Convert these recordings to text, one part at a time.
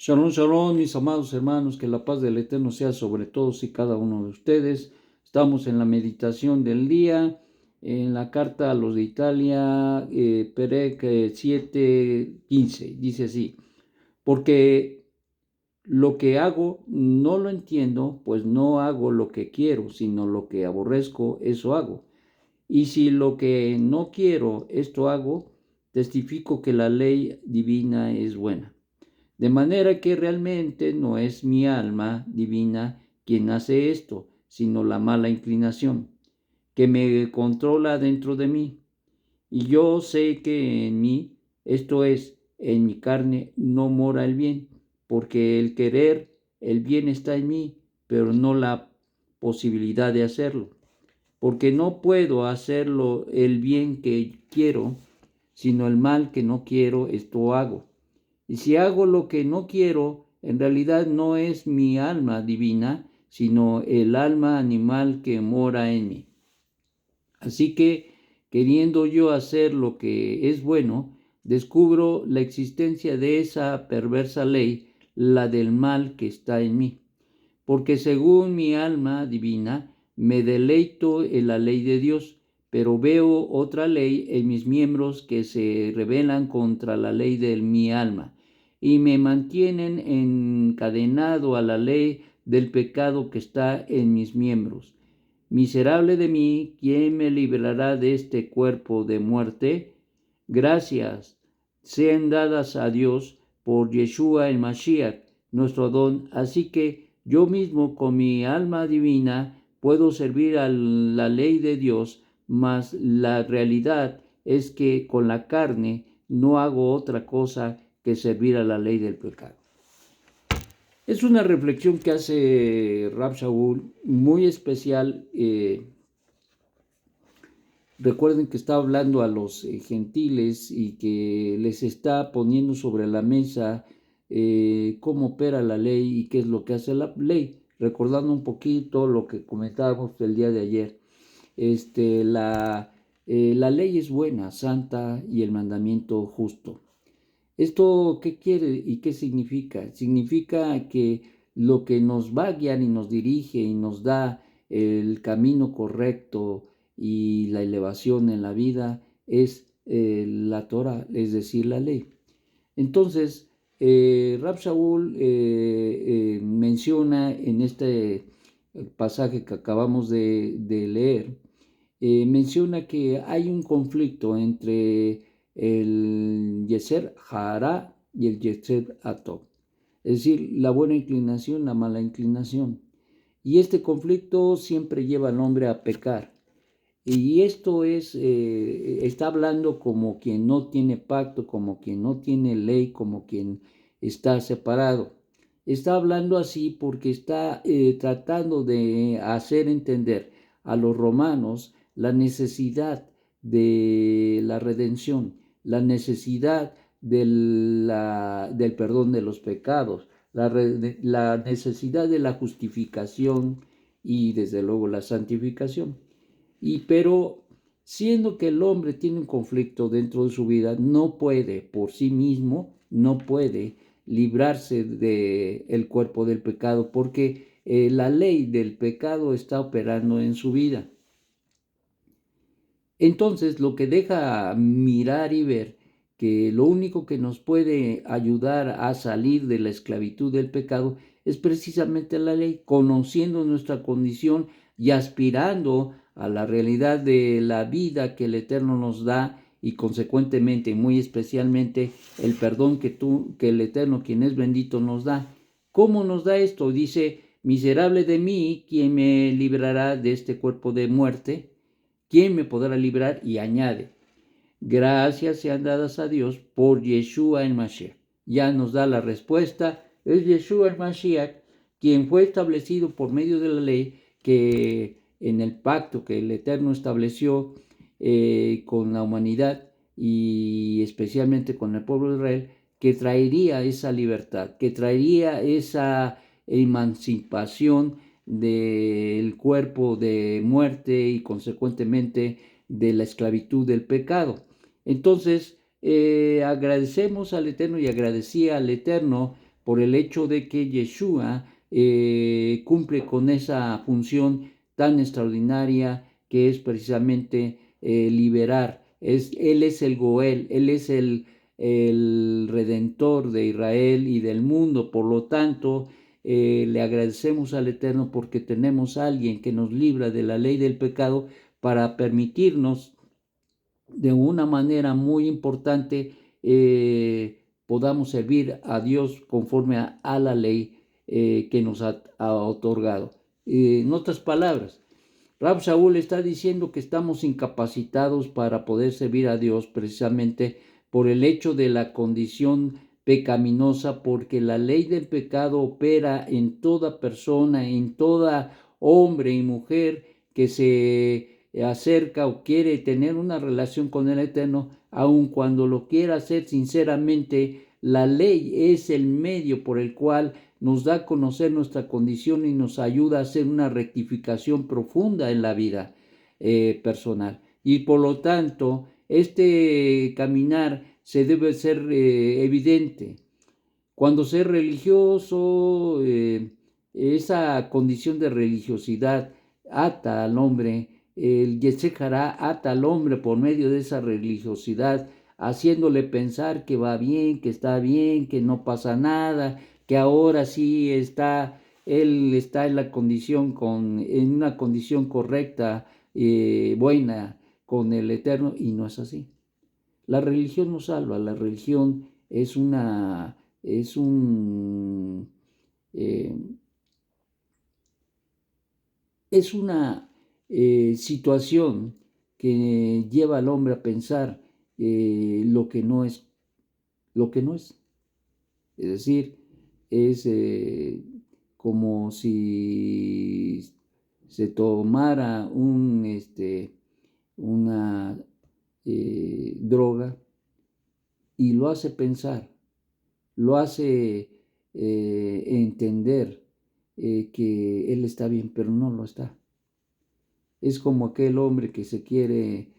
Shalom, shalom, mis amados hermanos, que la paz del Eterno sea sobre todos y cada uno de ustedes. Estamos en la meditación del día, en la carta a los de Italia, Perec 7:15. Dice así: porque lo que hago no lo entiendo, pues no hago lo que quiero, sino lo que aborrezco, eso hago. Y si lo que no quiero, esto hago, testifico que la ley divina es buena. De manera que realmente no es mi alma divina quien hace esto, sino la mala inclinación, que me controla dentro de mí. Y yo sé que en mí, esto es, en mi carne, no mora el bien, porque el querer, el bien está en mí, pero no la posibilidad de hacerlo. Porque no puedo hacerlo el bien que quiero, sino el mal que no quiero, esto hago. Y si hago lo que no quiero, en realidad no es mi alma divina, sino el alma animal que mora en mí. Así que, queriendo yo hacer lo que es bueno, descubro la existencia de esa perversa ley, la del mal que está en mí. Porque según mi alma divina, me deleito en la ley de Dios, pero veo otra ley en mis miembros que se rebelan contra la ley de mi alma y me mantienen encadenado a la ley del pecado que está en mis miembros. Miserable de mí, ¿quién me librará de este cuerpo de muerte? Gracias sean dadas a Dios por Yeshua el Mashiach, nuestro Adón. Así que yo mismo con mi alma divina puedo servir a la ley de Dios, mas la realidad es que con la carne no hago otra cosa que servir a la ley del pecado. Es una reflexión que hace Rab Shaul muy especial. Recuerden que está hablando a los gentiles y que les está poniendo sobre la mesa cómo opera la ley y qué es lo que hace la ley, recordando un poquito lo que comentábamos el día de ayer. La ley es buena, santa, y el mandamiento justo. ¿Esto qué quiere y qué significa? Significa que lo que nos va a guiar y nos dirige y nos da el camino correcto y la elevación en la vida es la Torah, es decir, la ley. Entonces, Rab Shaul menciona en este pasaje que acabamos de leer, menciona que hay un conflicto entre el Yeser Hara y el Yeser Atov, es decir, la buena inclinación, la mala inclinación. Y este conflicto siempre lleva al hombre a pecar. Y esto está hablando como quien no tiene pacto, como quien no tiene ley, como quien está separado. Está hablando así porque está tratando de hacer entender a los romanos la necesidad de la redención, la necesidad del perdón de los pecados, la necesidad de la justificación y desde luego la santificación. Pero siendo que el hombre tiene un conflicto dentro de su vida, no puede por sí mismo, no puede librarse del cuerpo del pecado, porque la ley del pecado está operando en su vida. Entonces, lo que deja mirar y ver que lo único que nos puede ayudar a salir de la esclavitud del pecado es precisamente la ley, conociendo nuestra condición y aspirando a la realidad de la vida que el Eterno nos da y consecuentemente, muy especialmente, el perdón que el Eterno, quien es bendito, nos da. ¿Cómo nos da esto? Dice: miserable de mí, ¿quién me librará de este cuerpo de muerte? ¿Quién me podrá librar? Y añade: gracias sean dadas a Dios por Yeshua el Mashiach. Ya nos da la respuesta. Es Yeshua el Mashiach quien fue establecido por medio de la ley, que en el pacto que el Eterno estableció con la humanidad y especialmente con el pueblo de Israel, que traería esa libertad, que traería esa emancipación del cuerpo de muerte y consecuentemente de la esclavitud del pecado. Entonces, agradecemos al Eterno y agradecía al Eterno por el hecho de que Yeshua cumple con esa función tan extraordinaria que es precisamente liberar. Él es el Goel, Él es el Redentor de Israel y del mundo. Por lo tanto, le agradecemos al Eterno porque tenemos a alguien que nos libra de la ley del pecado para permitirnos de una manera muy importante podamos servir a Dios conforme a la ley que nos ha otorgado. En otras palabras, Rab Shaul está diciendo que estamos incapacitados para poder servir a Dios precisamente por el hecho de la condición pecaminosa, porque la ley del pecado opera en toda persona, en toda hombre y mujer que se acerca o quiere tener una relación con el Eterno, aun cuando lo quiera hacer sinceramente. La ley es el medio por el cual nos da a conocer nuestra condición y nos ayuda a hacer una rectificación profunda en la vida personal. Y por lo tanto, este caminar se debe ser evidente. Cuando ser religioso, esa condición de religiosidad ata al hombre, el Yetzer Hará ata al hombre por medio de esa religiosidad, haciéndole pensar que va bien, que no pasa nada, que ahora sí él está en en una condición correcta, buena con el Eterno, y no es así. La religión no salva, la religión es es un, eh, es una situación que lleva al hombre a pensar lo que no es, lo que no es. Es decir, es como si se tomara una droga y lo hace pensar, lo hace entender que él está bien, pero no lo está. Es como aquel hombre que quiere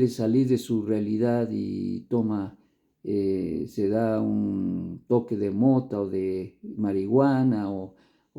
salir de su realidad y se da un toque de mota o de marihuana o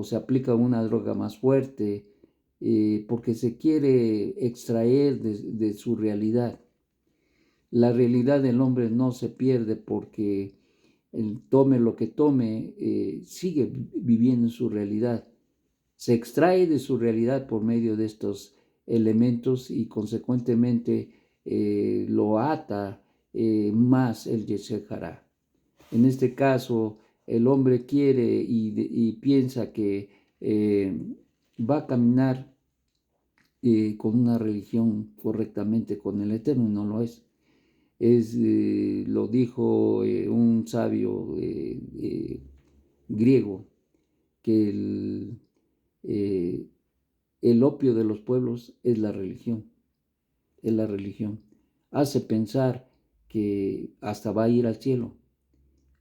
se aplica una droga más fuerte porque se quiere extraer de su realidad. La realidad del hombre no se pierde porque tome lo que tome, sigue viviendo en su realidad. Se extrae de su realidad por medio de estos elementos y consecuentemente lo ata más el Yetzer Hará. En este caso, el hombre quiere y piensa que va a caminar con una religión correctamente con el Eterno y no lo es. Lo dijo un sabio griego, que el opio de los pueblos es la religión, es la religión. Hace pensar que hasta va a ir al cielo,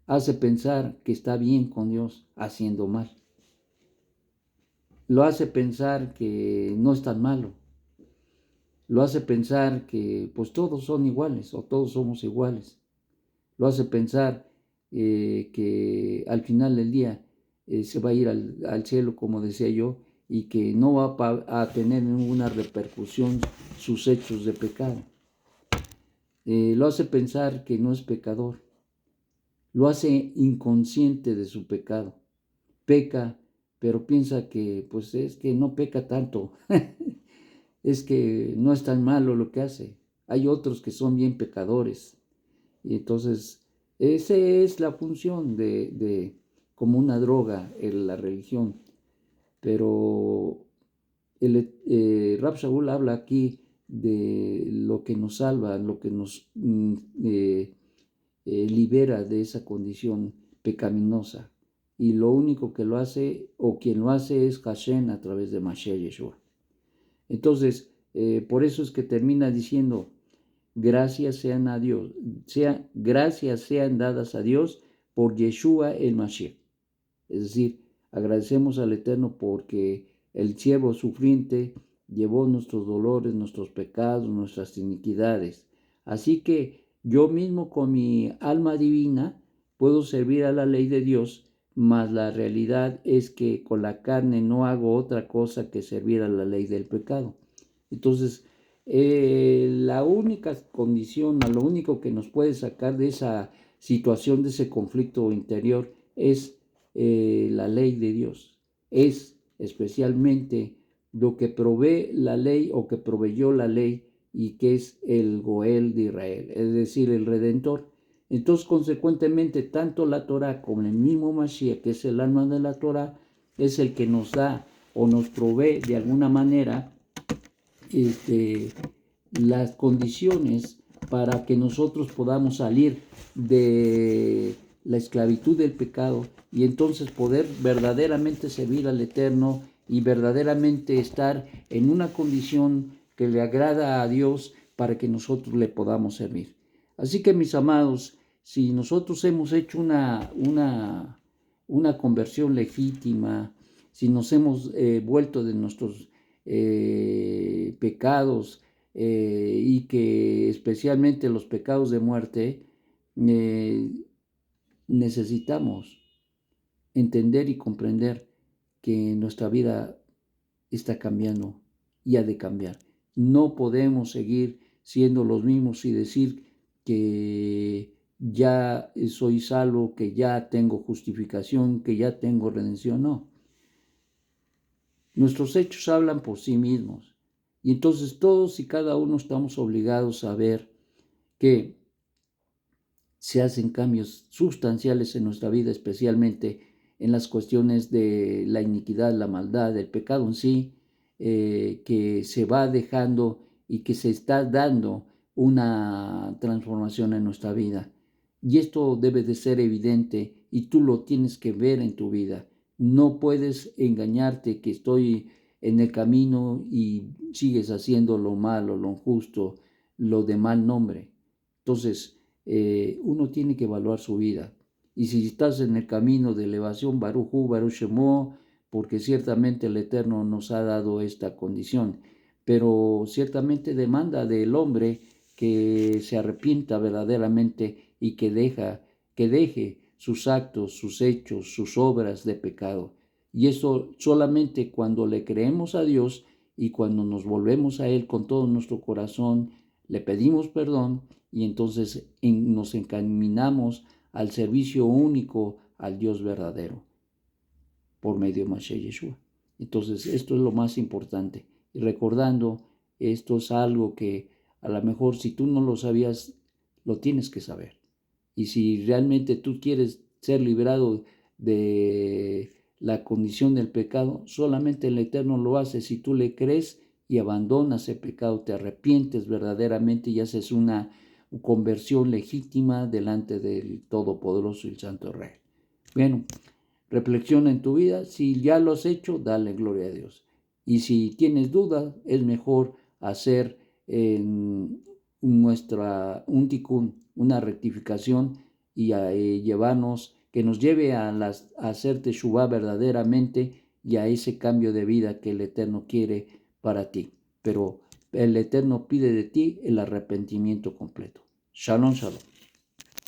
hace pensar que está bien con Dios haciendo mal, lo hace pensar que no es tan malo, lo hace pensar que pues todos son iguales o todos somos iguales, lo hace pensar que al final del día se va a ir al cielo, como decía yo, y que no va a tener ninguna repercusión sus hechos de pecado. Lo hace pensar que no es pecador, lo hace inconsciente de su pecado. Peca, pero piensa que pues es que no peca tanto, es que no es tan malo lo que hace. Hay otros que son bien pecadores. Y entonces, esa es la función como una droga en la religión. Pero Rab Shaul habla aquí de lo que nos salva, lo que nos libera de esa condición pecaminosa. Y lo único que lo hace, o quien lo hace, es Hashem a través de Mashiach Yeshua. Entonces, por eso es que termina diciendo, gracias sean a Dios, gracias sean dadas a Dios por Yeshua el Mashiach. Es decir, agradecemos al Eterno porque el siervo sufriente llevó nuestros dolores, nuestros pecados, nuestras iniquidades. Así que yo mismo con mi alma divina puedo servir a la ley de Dios mas la realidad es que con la carne no hago otra cosa que servir a la ley del pecado. Entonces, la única condición, lo único que nos puede sacar de esa situación, de ese conflicto interior, es la ley de Dios. Es especialmente lo que provee la ley o que proveyó la ley y que es el Goel de Israel, es decir, el Redentor. Entonces, consecuentemente, tanto la Torah como el mismo Mashiach, que es el alma de la Torah, es el que nos da o nos provee de alguna manera las condiciones para que nosotros podamos salir de la esclavitud del pecado y entonces poder verdaderamente servir al Eterno y verdaderamente estar en una condición que le agrada a Dios para que nosotros le podamos servir. Así que, mis amados, si nosotros hemos hecho una conversión legítima, si nos hemos vuelto de nuestros pecados y que especialmente los pecados de muerte, necesitamos entender y comprender que nuestra vida está cambiando y ha de cambiar. No podemos seguir siendo los mismos y decir que ya soy salvo, que ya tengo justificación, que ya tengo redención. No. Nuestros hechos hablan por sí mismos. Y entonces todos y cada uno estamos obligados a ver que se hacen cambios sustanciales en nuestra vida, especialmente en las cuestiones de la iniquidad, la maldad, el pecado en sí, que se va dejando y que se está dando una transformación en nuestra vida. Y esto debe de ser evidente y tú lo tienes que ver en tu vida. No puedes engañarte que estoy en el camino y sigues haciendo lo malo, lo injusto, lo de mal nombre. Entonces, uno tiene que evaluar su vida. Y si estás en el camino de elevación, Baruch Hu, Baruch Shemo, porque ciertamente el Eterno nos ha dado esta condición, pero ciertamente demanda del hombre que se arrepienta verdaderamente y que deje sus actos, sus hechos, sus obras de pecado. Y eso solamente cuando le creemos a Dios y cuando nos volvemos a Él con todo nuestro corazón, le pedimos perdón y entonces nos encaminamos al servicio único al Dios verdadero por medio de Mashiach Yeshua. Entonces esto es lo más importante. Y recordando, esto es algo que a lo mejor si tú no lo sabías, lo tienes que saber. Y si realmente tú quieres ser liberado de la condición del pecado, solamente el Eterno lo hace si tú le crees y abandonas el pecado, te arrepientes verdaderamente y haces una conversión legítima delante del Todopoderoso y el Santo Rey. Bueno, reflexiona en tu vida, si ya lo has hecho, dale gloria a Dios. Y si tienes dudas, es mejor hacer un tikkun, una rectificación y llevarnos, que nos lleve a hacer teshuvá verdaderamente y a ese cambio de vida que el Eterno quiere para ti. Pero el Eterno pide de ti el arrepentimiento completo. Shalom, shalom.